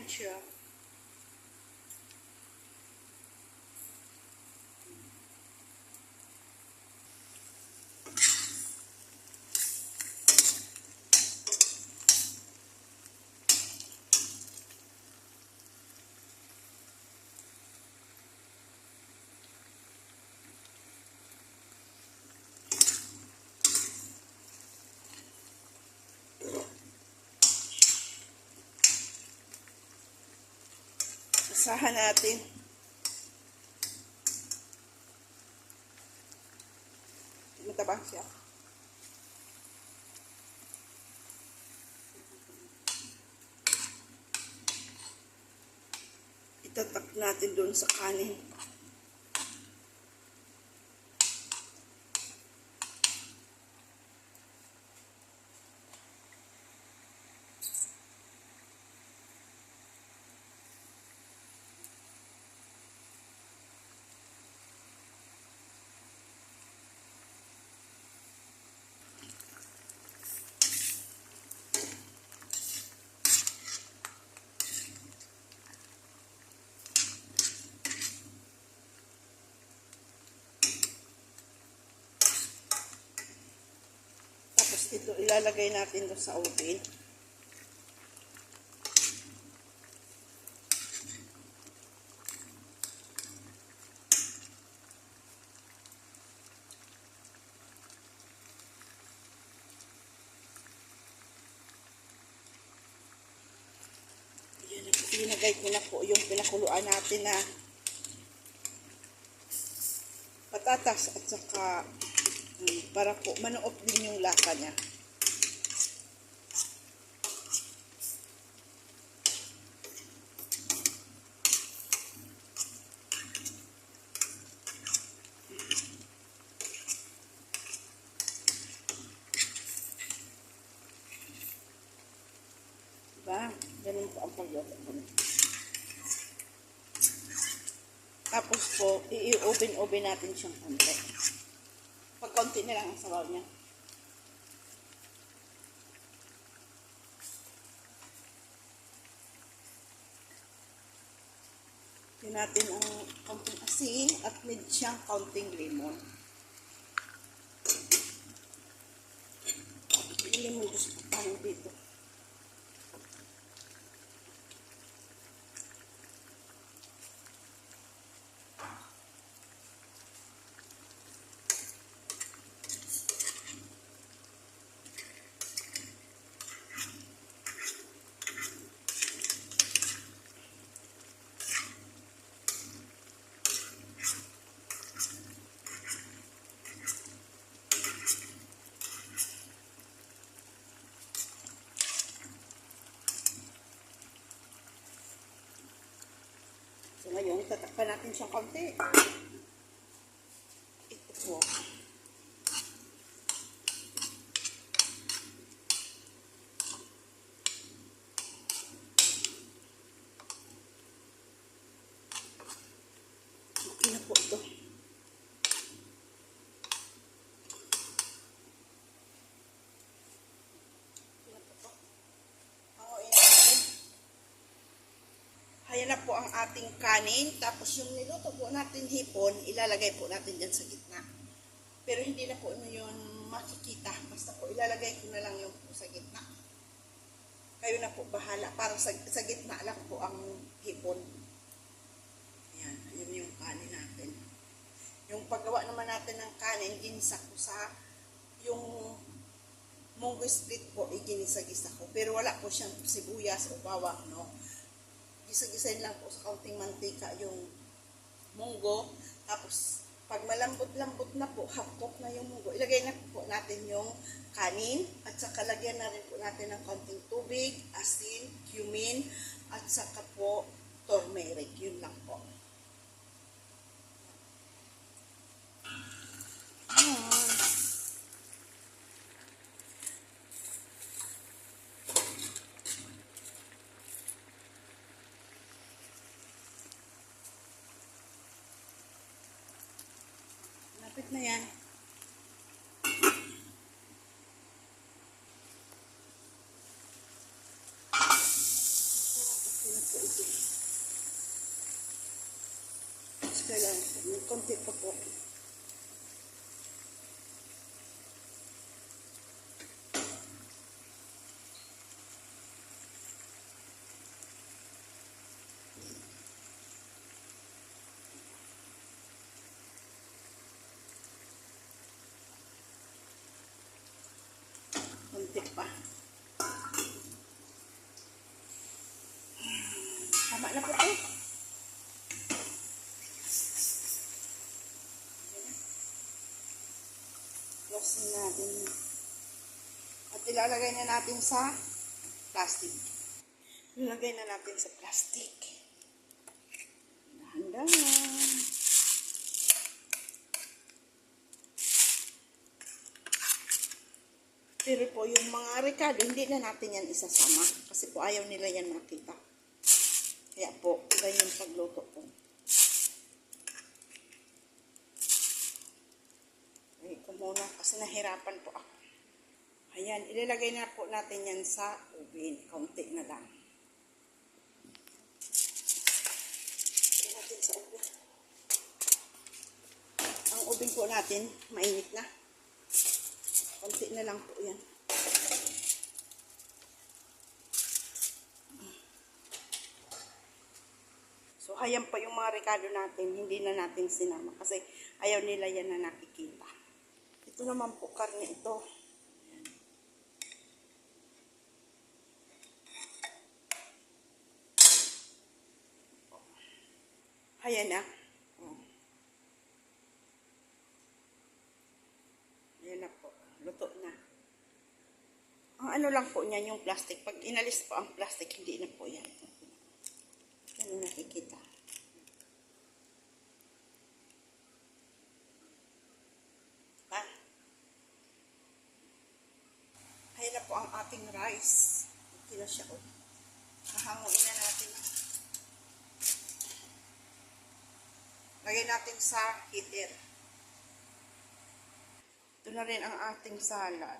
siya. Asahan natin. Mataba siya. Itatak natin doon sa kanin. Ito ilalagay natin doon sa oven. Linagay ko na po yung pinakuluan natin na patatas at saka para po manuot din yung lasa niya. Diba? Ganun po ang pagluto ko. Tapos po, i-oven natin siyang konti. Pag konti na lang ang sabaw niya. Tignan natin ang konting asin at need siyang konting lemon. Yung lemon gusto tayo dito. So ngayon, tatakpan natin siyang konti. Ito po. Okay na po ito. Ayan na po ang ating kanin. Tapos yung niluto po natin hipon, ilalagay po natin dyan sa gitna. Pero hindi na po yun makikita. Basta po ilalagay ko na lang yung po sa gitna. Kayo na po bahala. Para sa gitna lang po ang hipon. Ayan. Ayan yung kanin natin. Yung paggawa naman natin ng kanin, ginisa ko sa yung munggo split po, iginisa-gisa ko. Pero wala po siyang sibuyas o bawang, no? Gisa-gisain lang po sa kaunting mantika yung munggo. Tapos, pag malambot-lambot na po, hapok na yung munggo, ilagay na po natin yung kanin. At saka lagyan na rin po natin ng kaunting tubig, asin, cumin, at saka po turmeric. Yun lang po. Lapit na yan. Kailangan, konti pa po. Konti pa. Tama na po ito. Close natin. At ilalagay na natin sa plastic. Ilalagay na natin sa plastic. Dahan-dahan. Pero po, yung mga rekado, hindi na natin yan isasama. Kasi po, ayaw nila yan makita. Kaya po, iba yung pagluto po. Ay, ko muna, kasi nahirapan po ako. Ayan, ilalagay na po natin yan sa oven. Kaunti na lang. Ilagay natin sa oven. Ang oven po natin, mainit na. Konti na lang po yan. So, ayan pa yung mga rekado natin. Hindi na natin sinama. Kasi ayaw nila yan na nakikita. Ito naman po karne ito. Ayan na. Ayan na po. Luto na. Ang ano lang po niyan, yung plastic. Pag inalis po ang plastic, hindi na po yan. Yan nakikita. Ha? Ayan na po ang ating rice. Okay na siya. Hahanguin na natin. Lagay natin sa heater. Ito na rin ang ating salad.